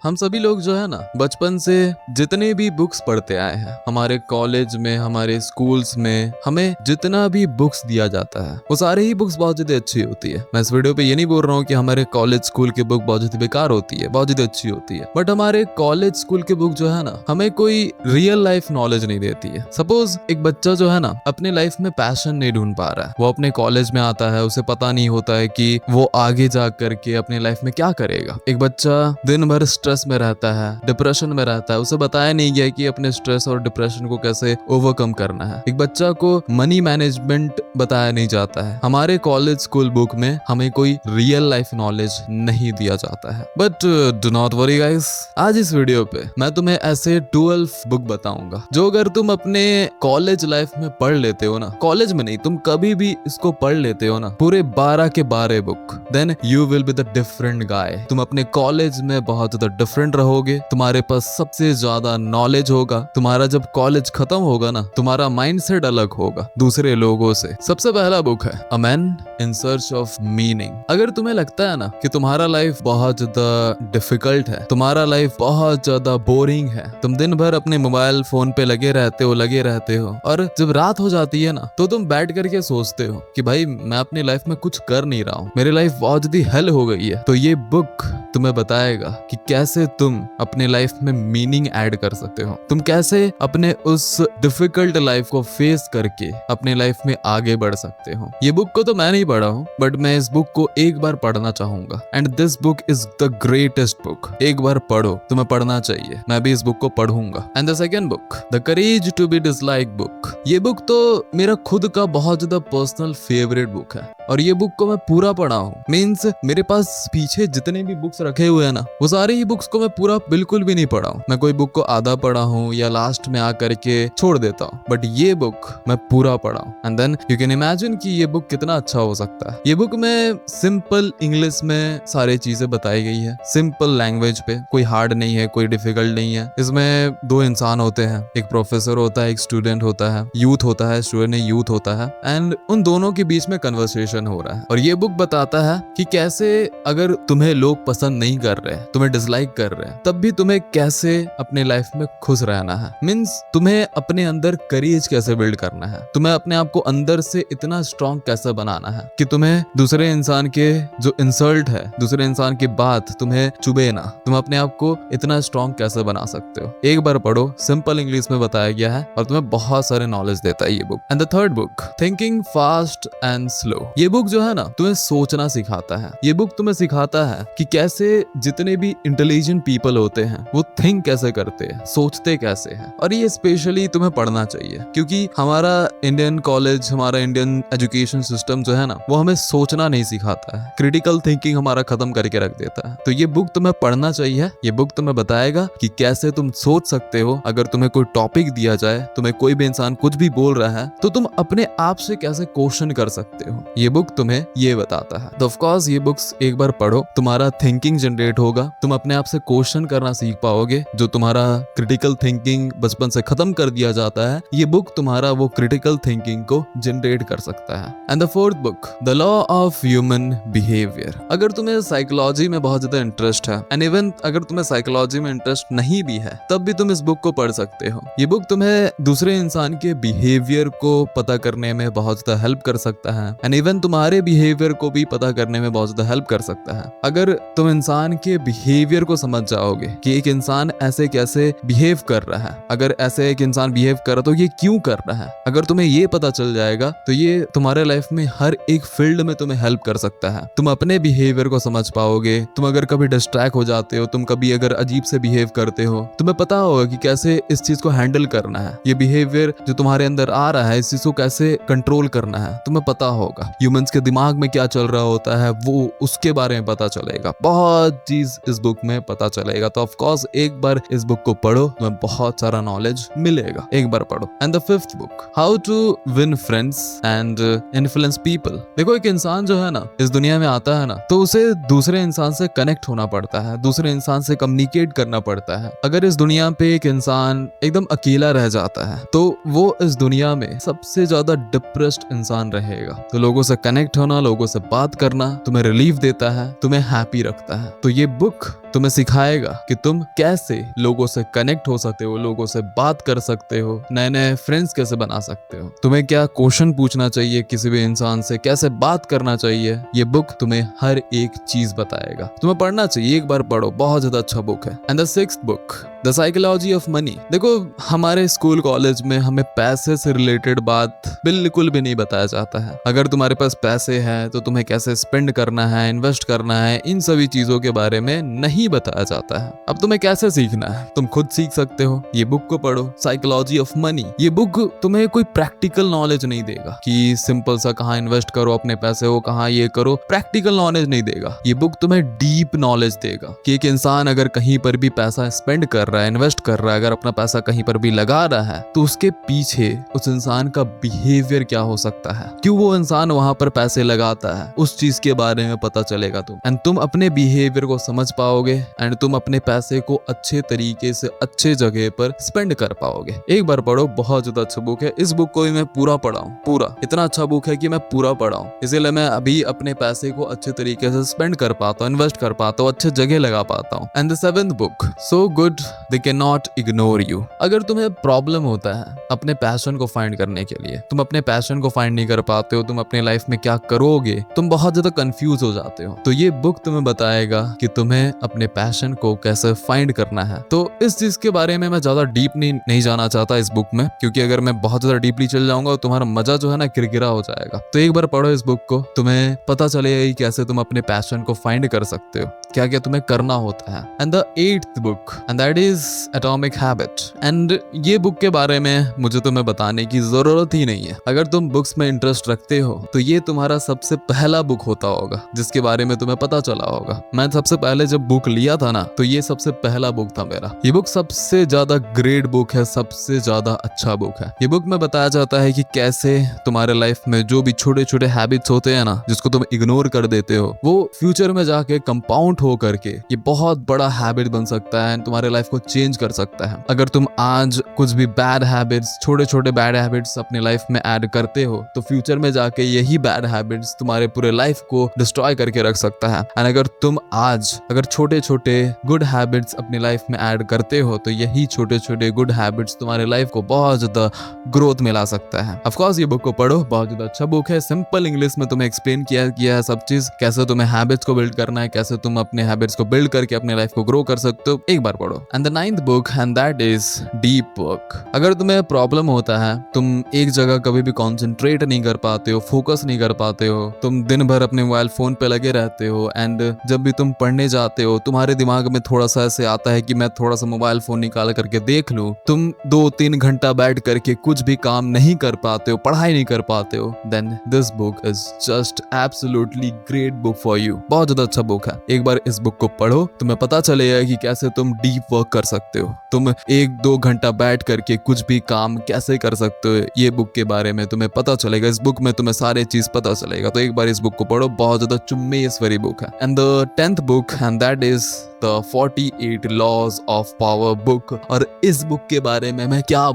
हम सभी लोग जो है ना बचपन से जितने भी बुक्स पढ़ते आए हैं, हमारे कॉलेज में, हमारे स्कूल्स में हमें जितना भी बुक्स दिया जाता है वो सारे ही बुक्स बहुत ज्यादा अच्छी होती है। मैं इस वीडियो पे ये नहीं बोल रहा हूँ कि हमारे कॉलेज स्कूल की बुक बहुत ज्यादा बेकार होती है, बहुत ज्यादा अच्छी होती है, बट हमारे कॉलेज स्कूल की बुक जो है ना हमें कोई रियल लाइफ नॉलेज नहीं देती है। सपोज एक बच्चा जो है ना अपने लाइफ में पैशन नहीं ढूंढ पा रहा है, वो अपने कॉलेज में आता है, उसे पता नहीं होता है कि वो आगे जा करके अपने लाइफ में क्या करेगा। एक बच्चा दिन भर स्ट्रेस में रहता है, डिप्रेशन में रहता है, उसे बताया नहीं गया कि अपने स्ट्रेस और डिप्रेशन को कैसे ओवरकम करना है। एक बच्चा को मनी मैनेजमेंट बताया नहीं जाता है। हमारे कॉलेज स्कूल बुक में हमें कोई रियल लाइफ नॉलेज नहीं दिया जाता है। But do not worry guys, आज इस वीडियो पे मैं तुम्हें ऐसे 12 बुक बताऊंगा जो अगर तुम अपने कॉलेज लाइफ में पढ़ लेते हो ना, कॉलेज में नहीं, तुम कभी भी इसको पढ़ लेते हो ना, पूरे 12 के 12 book, then you will be the different guy. तुम अपने कॉलेज में बहुत ज्यादा डिफरेंट रहोगे, तुम्हारे पास सबसे ज्यादा नॉलेज होगा। तुम्हारा जब कॉलेज खत्म होगा ना, तुम्हारा माइंडसेट अलग होगा दूसरे लोगों से। सबसे पहला बुक है a man in search of meaning. अगर तुम्हें लगता है ना कि तुम्हारा लाइफ बहुत ज्यादा डिफिकल्ट है, तुम्हारा लाइफ बहुत ज्यादा बोरिंग है, तुम दिन भर अपने मोबाइल फोन पे लगे रहते हो और जब रात हो जाती है ना तो तुम बैठ करके सोचते हो कि भाई मैं अपनी लाइफ में कुछ कर नहीं रहा हूँ, मेरी लाइफ बहुत ज्यादा हेल हो गई है, तो ये बुक तुम्हें बताएगा कि कैसे तुम अपने लाइफ में मीनिंग ऐड कर सकते हो, तुम कैसे अपने उस डिफिकल्ट लाइफ को फेस करके अपने लाइफ में आगे बढ़ सकते हो। ये बुक को तो मैं नहीं पढ़ा हूँ, बट मैं इस बुक को एक बार पढ़ना चाहूंगा and this book is the greatest book. एक बार पढ़ो, तुम्हें पढ़ना चाहिए। मैं भी इस बुक को पढ़ूंगा। And the second book the courage to be dislike book. ये बुक तो मेरा खुद का बहुत ज्यादा पर्सनल फेवरेट बुक है और ये बुक को मैं पूरा पढ़ा हूँ। मीन्स मेरे पास पीछे जितने भी बुक्स रखे हुए हैं ना, वो सारे ही बुक्स को मैं पूरा बिल्कुल भी नहीं पढ़ा हूँ। मैं कोई बुक को आधा पढ़ा हूँ या लास्ट में आकर के छोड़ देता हूँ, बट ये बुक मैं पूरा पढ़ा हूँ। And then you can imagine कि ये बुक कितना अच्छा हो सकता है। ये बुक में सिंपल इंग्लिश में सारी चीजें बताई गई है, सिंपल लैंग्वेज पे, कोई हार्ड नहीं है, कोई डिफिकल्ट नहीं है। इसमें दो इंसान होते हैं, एक प्रोफेसर होता है, एक स्टूडेंट होता है, यूथ होता है, स्टूडेंट नहीं यूथ होता है, एंड उन दोनों के बीच में कन्वर्सेशन हो रहा है। और ये बुक बताता है कि कैसे अगर तुम्हें लोग पसंद नहीं कर रहे, तुम्हें डिसलाइक कर रहे हैं, तब भी तुम्हें कैसे अपने लाइफ में खुश रहना है। मीन्स तुम्हें अपने अंदर करेज कैसे बिल्ड करना है, तुम्हें अपने आप को अंदर से इतना स्ट्रॉन्ग कैसे बनाना है कि तुम्हें दूसरे इंसान के जो इंसल्ट है, दूसरे इंसान की बात तुम्हें चुभे ना। तुम अपने आप को इतना स्ट्रॉन्ग कैसे बना सकते हो। एक बार पढ़ो, सिंपल इंग्लिश में बताया गया है और तुम्हें बहुत सारे नॉलेज देता है ये book. And the third book thinking fast and slow. ये बुक जो है ना तुम्हें सोचना सिखाता है। ये बुक तुम्हें सिखाता है कि कैसे जितने भी इंटेलिजेंट पीपल होते हैं वो थिंक कैसे करते हैं, सोचते कैसे हैं। और ये स्पेशली तुम्हें पढ़ना चाहिए क्योंकि हमारा इंडियन कॉलेज, हमारा इंडियन एजुकेशन सिस्टम जो है ना वो हमें सोचना नहीं सिखाता है, क्रिटिकल थिंकिंग हमारा खत्म करके रख देता है। तो ये बुक तुम्हें पढ़ना चाहिए। ये बुक तुम्हें बताएगा कि कैसे तुम सोच सकते हो। अगर तुम्हें कोई टॉपिक दिया जाए, तुम्हें कोई भी इंसान कुछ भी बोल रहा है, तो तुम अपने आप से कैसे क्वेश्चन कर सकते हो। ये बुक तुम्हें ये बताता है। तो ऑफ कोर्स ये बुक्स एक बार पढ़ो, तुम्हारा थिंकिंग जनरेट होगा, तुम अपने आप से क्वेश्चन करना सीख पाओगे। जो तुम्हारा क्रिटिकल थिंकिंग बचपन से खत्म कर दिया जाता है, ये बुक तुम्हारा वो क्रिटिकल थिंकिंग को जनरेट कर सकता है। And the fourth book the law of human behaviour. अगर तुम्हें साइकोलॉजी में बहुत ज्यादा इंटरेस्ट है एंड इवन अगर तुम्हें साइकोलॉजी में इंटरेस्ट नहीं भी है, तब भी तुम इस बुक को पढ़ सकते हो। ये बुक तुम्हें दूसरे इंसान के बिहेवियर को पता करने में बहुत ज्यादा हेल्प कर सकता है एंड इवन तुम्हारे बिहेवियर को भी पता करने में बहुत ज्यादा हेल्प कर सकता है। अगर तुम इंसान के बिहेवियर को समझ जाओगे कि एक इंसान ऐसे कैसे बिहेव कर रहा है, अगर ऐसे एक इंसान बिहेव कर रहा तो ये क्यों कर रहा है, अगर तुम्हें ये पता चल जाएगा तो ये तुम्हारे लाइफ में हर एक फील्ड में तुम्हें हेल्प कर सकता है। तुम अपने बिहेवियर को समझ पाओगे। तुम अगर कभी डिस्ट्रैक्ट हो जाते हो, तुम कभी अगर अजीब से बिहेव करते हो, तुम्हें पता होगा कि कैसे इस चीज को हैंडल करना है। ये बिहेवियर जो तुम्हारे अंदर आ रहा है, इस चीज को कैसे कंट्रोल करना है, तुम्हें पता होगा। ह्यूमंस के दिमाग में क्या चल रहा होता है वो उसके बारे में पता चलेगा। बहुत चीज इस बुक में पता चलेगा। तो ऑफ कोर्स एक बार इस बुक को पढ़ो, तुम्हें बहुत सारा नॉलेज मिलेगा। एक बार पढ़ो। And the fifth book how to win friends and influence people. देखो एक इंसान जो है ना इस दुनिया में आता है ना तो उसे दूसरे इंसान से कनेक्ट होना पड़ता है, दूसरे इंसान से कम्युनिकेट करना पड़ता है। अगर इस दुनिया पे एक इंसान एकदम अकेला रह जाता है तो वो इस दुनिया में सबसे ज्यादा डिप्रेस्ड इंसान रहेगा। तो लोगों से कनेक्ट होना, लोगों से बात करना तुम्हें रिलीफ देता है, तुम्हें हैप्पी रखता है। तो ये बुक तुम्हें सिखाएगा कि तुम कैसे लोगों से कनेक्ट हो सकते हो, लोगों से बात कर सकते हो, नए नए फ्रेंड्स कैसे बना सकते हो, तुम्हें क्या क्वेश्चन पूछना चाहिए किसी भी इंसान से, कैसे बात करना चाहिए। ये बुक तुम्हें हर एक चीज बताएगा। तुम्हें पढ़ना चाहिए, एक बार पढ़ो, बहुत ज्यादा अच्छा बुक है। And the sixth book, the psychology of money. देखो, हमारे स्कूल कॉलेज में हमें पैसे से रिलेटेड बात बिल्कुल भी नहीं बताया जाता है। अगर तुम्हारे पास पैसे हैं तो तुम्हें कैसे स्पेंड करना है, इन्वेस्ट करना है, इन सभी चीजों के बारे में नहीं बताया जाता है। अब तुम्हें कैसे सीखना है, तुम खुद सीख सकते हो। ये बुक को पढ़ो, साइकोलॉजी ऑफ मनी। ये बुक तुम्हें कोई प्रैक्टिकल नॉलेज नहीं देगा कि सिंपल सा कहाँ इन्वेस्ट करो अपने पैसे हो, कहाँ ये करो, प्रैक्टिकल नॉलेज नहीं देगा। ये बुक तुम्हें डीप नॉलेज देगा कि एक इंसान अगर कहीं पर भी पैसा स्पेंड कर रहा है, इन्वेस्ट कर रहा है, अगर अपना पैसा कहीं पर भी लगा रहा है, तो उसके पीछे उस इंसान का बिहेवियर क्या हो सकता है, क्यों वो इंसान वहां पर पैसे लगाता है, उस चीज के बारे में पता चलेगा तुम। एंड तुम अपने बिहेवियर को समझ पाओगे एंड तुम अपने पैसे को अच्छे तरीके से अच्छे जगह पर स्पेंड कर पाओगे। एक बार पढ़ो, बहुत ज्यादा अच्छा बुक है। इस बुक को भी मैं पूरा पढ़ा हूँ, पूरा इतना अच्छा बुक है कि मैं पूरा पढ़ा हूँ। इसीलिए मैं अभी अपने पैसे को अच्छे तरीके से स्पेंड कर पाता हूँ, इन्वेस्ट कर पाता हूँ, अच्छे जगह लगा पाता हूँ। And the seventh book, so good they can not ignore you. अगर तुम्हें प्रॉब्लम होता है अपने पैशन को फाइंड करने के लिए, तुम अपने पैशन को फाइंड नहीं कर पाते हो, तुम अपने लाइफ में क्या करोगे, तुम बहुत ज्यादा कंफ्यूज हो जाते हो, तो ये बुक तुम्हें बताएगा कि तुम्हें अपने पैशन को कैसे फाइंड करना है। तो इस चीज के बारे में मैं ज्यादा डीप नहीं जाना चाहता इस बुक में, क्योंकि अगर मैं बहुत ज्यादा डीपली चल जाऊंगा तो तुम्हारा मजा जो है ना किरकिरा हो जाएगा। तो एक बार पढ़ो इस बुक को, तुम्हें पता चलेगा कि कैसे तुम अपने पैशन को फाइंड कर सकते हो, क्या क्या तुम्हें करना होता है। And the eighth book, and that is atomic habit. And ये बुक के बारे में मुझे तुम्हें बताने की जरूरत ही नहीं है। अगर तुम बुक्स में इंटरेस्ट रखते हो तो ये तुम्हारा सबसे पहला बुक होता होगा जिसके बारे में तुम्हें पता चला होगा। मैं सबसे पहले जब बुक लिया था ना, तो ये सबसे पहला बुक था मेरा। ये बुक सबसे ज्यादा ग्रेट बुक है, सबसे ज्यादा अच्छा बुक है। ये बुक में बताया जाता है कि कैसे तुम्हारे लाइफ में जो भी छोटे छोटे हैबिट्स होते हैं ना, जिसको तुम इग्नोर कर देते हो, वो फ्यूचर में जाके कंपाउंड हो करके ये बहुत बड़ा हैबिट बन सकता है, तुम्हारे लाइफ को चेंज कर सकता है। अगर तुम आज कुछ भी बैड हैबिट्स, छोटे छोटे बैड हैबिट्स अपने लाइफ में ऐड करते हो, तो फ्यूचर में जाके यही बैड हैबिट्स तुम्हारे पूरे लाइफ को डिस्ट्रॉय करके रख सकता है। एंड अगर तुम आज छोटे छोटे गुड हैबिट्स अपनी लाइफ में ऐड करते हो, तो यही छोटे छोटे गुड हैबिट्स तुम्हारे लाइफ को बहुत ज्यादा ग्रोथ में ला सकता है। ऑफ कोर्स ये बुक को पढ़ो, बहुत ज्यादा अच्छा बुक है। सिंपल इंग्लिश में तुम्हें एक्सप्लेन किया है सब चीज, कैसे तुम्हें हैबिट्स को बिल्ड करना है, कैसे तुम अपने हैबिट्स को बिल्ड करके अपने लाइफ को ग्रो कर सकते हो। एक बार पढ़ो। And the ninth book, and that is deep work. अगर तुम्हें प्रॉब्लम होता है, तुम एक जगह कभी भी कॉन्सेंट्रेट नहीं कर पाते हो, फोकस नहीं कर पाते हो, तुम दिन भर अपने मोबाइल फोन पे लगे रहते हो, एंड जब भी तुम पढ़ने जाते हो तुम्हारे दिमाग में थोड़ा सा ऐसे आता है कि मैं थोड़ा सा मोबाइल फोन निकाल करके देख लूं, तुम 2-3 घंटा बैठ करके कुछ भी काम नहीं कर पाते हो, पढ़ाई नहीं कर पाते हो, then this book is just absolutely great book for you. बहुत ज्यादा अच्छा बुक है। एक बार इस बुक को पढ़ो, तुम्हें पता चलेगा कि कैसे तुम डीप वर्क कर सकते हो, तुम 1-2 घंटा बैठ करके कुछ भी काम कैसे कर सकते हो। ये बुक के बारे में तुम्हें पता चलेगा, इस बुक में तुम्हें सारे चीज पता चलेगा। तो एक बार इस बुक को पढ़ो, बहुत ज्यादा चुम्बेश्वरी बुक है। And the 10th book, and that is the 48 laws of power book. और इस बुक के बारे में मैं क्या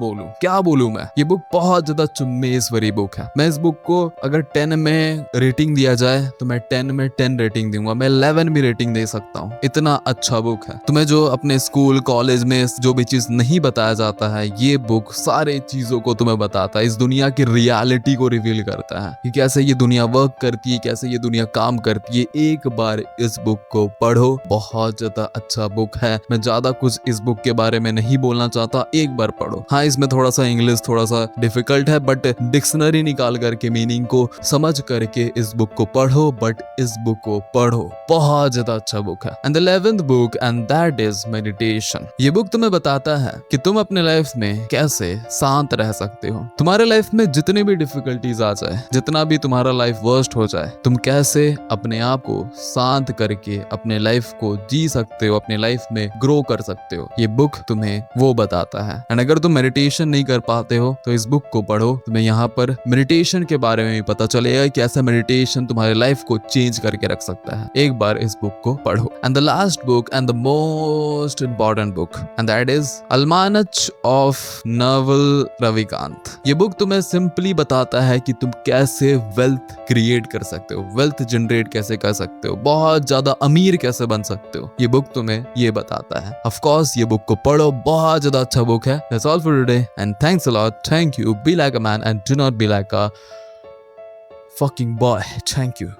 बोलूं मैं, ये बुक बहुत ज्यादा चुम्बेश्वरी बुक है। मैं इस बुक को अगर 10 में रेटिंग दिया जाए तो मैं 10 में 10 रेटिंग दूंगा, मैं 11 भी रेटिंग दे सकता हूँ, इतना अच्छा बुक है। तुम्हें जो अपने स्कूल कॉलेज में जो भी चीज नहीं बताया जाता है, ये बुक सारे चीजों को तुम्हें बताता है, इस दुनिया की रियलिटी को रिवील करता है कि कैसे ये दुनिया वर्क करती है, कैसे ये दुनिया काम करती है। एक बार इस बुक को पढ़ो, बहुत ज्यादा अच्छा बुक है। मैं ज्यादा कुछ इस बुक के बारे में नहीं बोलना चाहता, एक बार पढ़ो। हाँ, इसमें थोड़ा सा इंग्लिश थोड़ा सा डिफिकल्ट है, बट डिक्शनरी निकाल करके मीनिंग को समझ करके इस बुक को पढ़ो, बट इस बुक को पढ़ो, बहुत ज्यादा अच्छा बुक है। And the 11th book, and that is meditation. ये बुक तुम्हें बताता है कि तुम अपने लाइफ में कैसे शांत रह सकते हो। तुम्हारे लाइफ में जितनी भी डिफिकल्टीज आ जाए, जितना भी तुम्हारा लाइफ वर्स्ट हो जाए, तुम कैसे अपने आप को शांत करके अपने लाइफ को जी सकते हो, अपने लाइफ में ग्रो कर सकते हो। ये बुक तुम्हें वो बताता है। एंड अगर तुम मेडिटेशन नहीं कर पाते हो तो इस बुक को पढ़ो, तुम्हें यहाँ पर मेडिटेशन के बारे में भी पता चलेगा कि ऐसा मेडिटेशन तुम्हारे लाइफ को चेंज करके रख सकता है। एक बार इस बुक को पढ़ो। And the last book, and the most important book, and that is almanac of Naval Ravikant. ये बुक तुम्हें सिंपली बताता है कि तुम कैसे वेल्थ क्रिएट कर सकते हो, वेल्थ जनरेट कैसे कर सकते हो, बहुत ज्यादा अमीर कैसे बन सकते हो। ये बुक तुम्हें ये बताता है। ऑफ कोर्स ये बुक को पढ़ो, बहुत ज्यादा अच्छा बुक है। That's all for today and thanks a lot. Thank you. Be like a man and do not be like a fucking boy. Thank you.